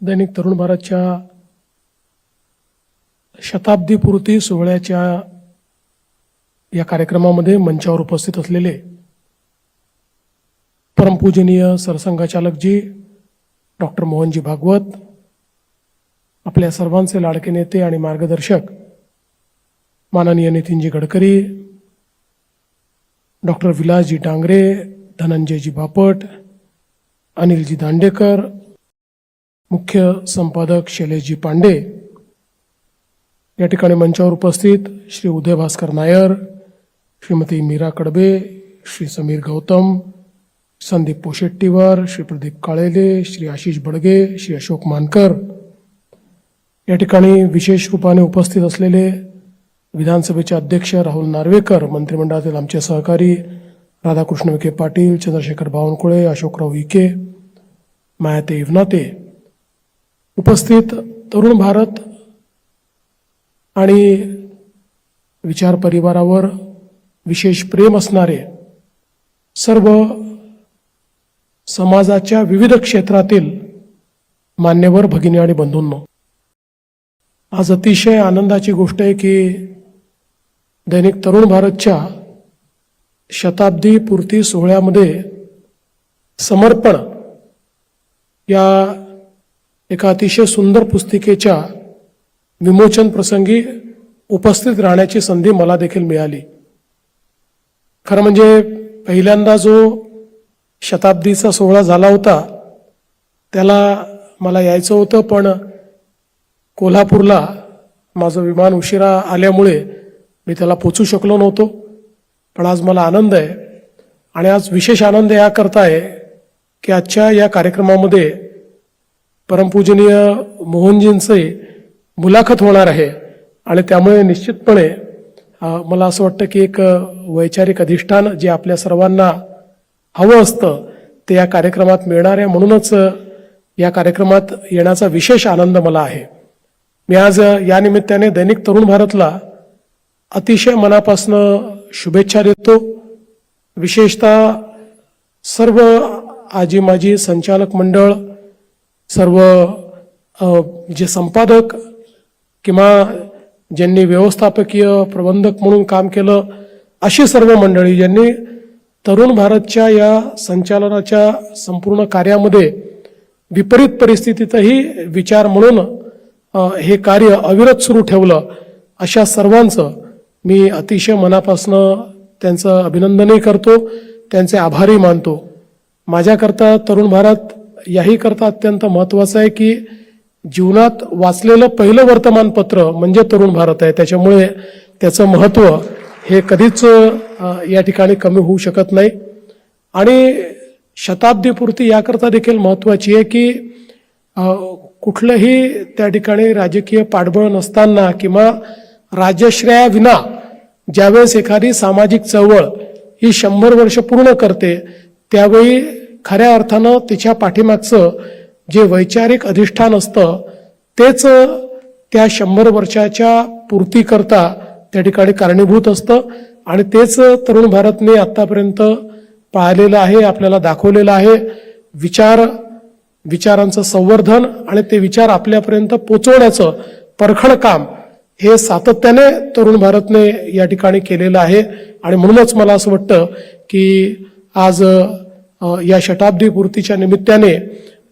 दैनिक तरुण भारतच्या शताब्दीपूर्ती सोहळ्याच्या या कार्यक्रमामध्ये मंचावर उपस्थित असलेले परमपूजनीय सरसंघचालकजी डॉक्टर मोहनजी भागवत, आपल्या सर्वांचे लाडके नेते आणि मार्गदर्शक माननीय नितीनजी गडकरी, डॉक्टर विलासजी डांगरे, धनंजयजी बापट, अनिलजी दांडेकर, मुख्य संपादक शैलेशजी पांडे, या ठिकाणी मंचावर उपस्थित श्री उदय भास्कर नायर, श्रीमती मीरा कडबे, श्री समीर गौतम, संदीप पोशेट्टीवर, श्री प्रदीप काळेले, श्री आशिष बडगे, श्री अशोक मानकर, या ठिकाणी विशेष रूपाने उपस्थित असलेले विधानसभेचे अध्यक्ष राहुल नार्वेकर, मंत्रिमंडळातील आमचे सहकारी राधाकृष्ण विखे पाटील, चंद्रशेखर बावनकुळे, अशोकराव विखे, मायाते इवनाते, उपस्थित तरुण भारत आणि विचार परिवारावर विशेष प्रेम असणारे सर्व समाजाच्या विविध क्षेत्रातील मान्यवर भगिनी आणि बंधूंनो, आज अतिशय आनंदाची गोष्ट आहे की दैनिक तरुण भारतच्या शताब्दी पूर्ती सोहळ्यामध्ये समर्पण या एका अतिशय सुंदर पुस्तिकेच्या विमोचन प्रसंगी उपस्थित राहण्याची संधी मला देखील मिळाली. खरं म्हणजे पहिल्यांदा जो शताब्दीचा सोहळा झाला होता त्याला मला यायचं होतं, पण कोल्हापूरला माझं विमान उशिरा आल्यामुळे मी त्याला पोचू शकलो नव्हतो. पण आज मला आनंद आहे आणि आज विशेष आनंद याकरता आहे की आजच्या या कार्यक्रमामध्ये परमपूजनीय मोहनजींचे मुलाखत होणार आहे आणि त्यामुळे निश्चितपणे मला असं वाटतं की एक वैचारिक अधिष्ठान जे आपल्या सर्वांना हवं असतं ते या कार्यक्रमात मिळणार आहे. म्हणूनच या कार्यक्रमात येण्याचा विशेष आनंद मला आहे. मी आज या निमित्ताने दैनिक तरुण भारतला अतिशय मनापासून शुभेच्छा देतो. विशेषतः सर्व आजी माजी संचालक मंडळ, सर्व जे संपादक किंवा ज्यांनी व्यवस्थापकीय प्रबंधक म्हणून काम केलं, अशी सर्व मंडळी ज्यांनी तरुण भारतच्या या संचालनाच्या संपूर्ण कार्यामध्ये विपरीत परिस्थितीतही विचार म्हणून हे कार्य अविरत सुरू ठेवलं, अशा सर्वांचं मी अतिशय मनापासून त्यांचं अभिनंदनही करतो, त्यांचे आभारही मानतो. माझ्याकरता तरुण भारत याही करता अत्यंत महत्त्वाचं आहे की जीवनात वाचलेलं पहिलं वर्तमानपत्र म्हणजे तरुण भारत आहे. त्याच्यामुळे त्याचं महत्त्व हे कधीच या ठिकाणी कमी होऊ शकत नाही. आणि शताब्दीपूर्ती याकरता देखील महत्त्वाची आहे की कुठलंही त्या ठिकाणी राजकीय पाठबळ नसताना किंवा राजश्रयाविना ज्यावेळेस एखादी सामाजिक चळवळ ही 100 वर्ष पूर्ण करते त्यावेळी खऱ्या अर्थानं तिच्या पाठीमागचं जे वैचारिक अधिष्ठान असतं तेच त्या 100 वर्षाच्या पूर्तीकरता त्या ठिकाणी कारणीभूत असतं आणि तेच तरुण भारतने आतापर्यंत पाळलेलं आहे, आपल्याला दाखवलेलं आहे. विचारांचं संवर्धन आणि ते विचार आपल्यापर्यंत पोचवण्याचं परखड काम हे सातत्याने तरुण भारतने या ठिकाणी केलेलं आहे. आणि म्हणूनच मला असं वाटतं की आज या शताब्दी पूर्तीच्या निमित्ताने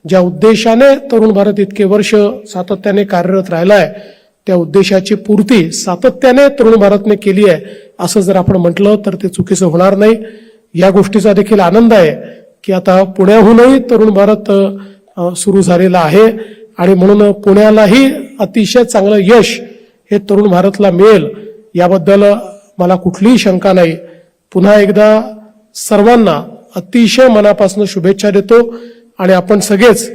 ज्या उद्देशाने तरुण भारत इतके वर्ष सातत्याने कार्यरत राहिला आहे त्या उद्देशाची पूर्ती सातत्याने तरुण भारतने केली आहे असं जर आपण म्हटलं तर ते चुकीचं होणार नाही. या गोष्टीचा देखील आनंद आहे की आता पुण्याहूनही तरुण भारत सुरू झालेला आहे आणि म्हणून पुण्यालाही अतिशय चांगलं यश हे तरुण भारतला मिळेल याबद्दल मला कुठलीही शंका नाही. पुन्हा एकदा सर्वांना अतिशय मनापासून शुभेच्छा देतो आणि आपण सगळेच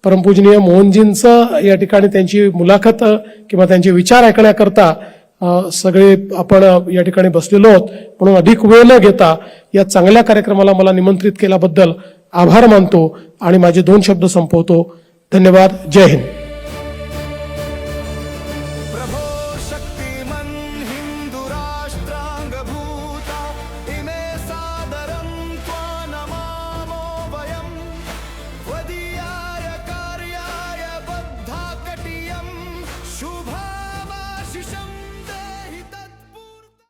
परमपूजनीय मोहनजींचं या ठिकाणी त्यांची मुलाखत किंवा त्यांचे विचार ऐकण्याकरता सगळे आपण या ठिकाणी बसलेलो आहोत. म्हणून अधिक वेळ न घेता या चांगल्या कार्यक्रमाला मला निमंत्रित केल्याबद्दल आभार मानतो आणि माझे 2 शब्द संपवतो. धन्यवाद. जय हिंद.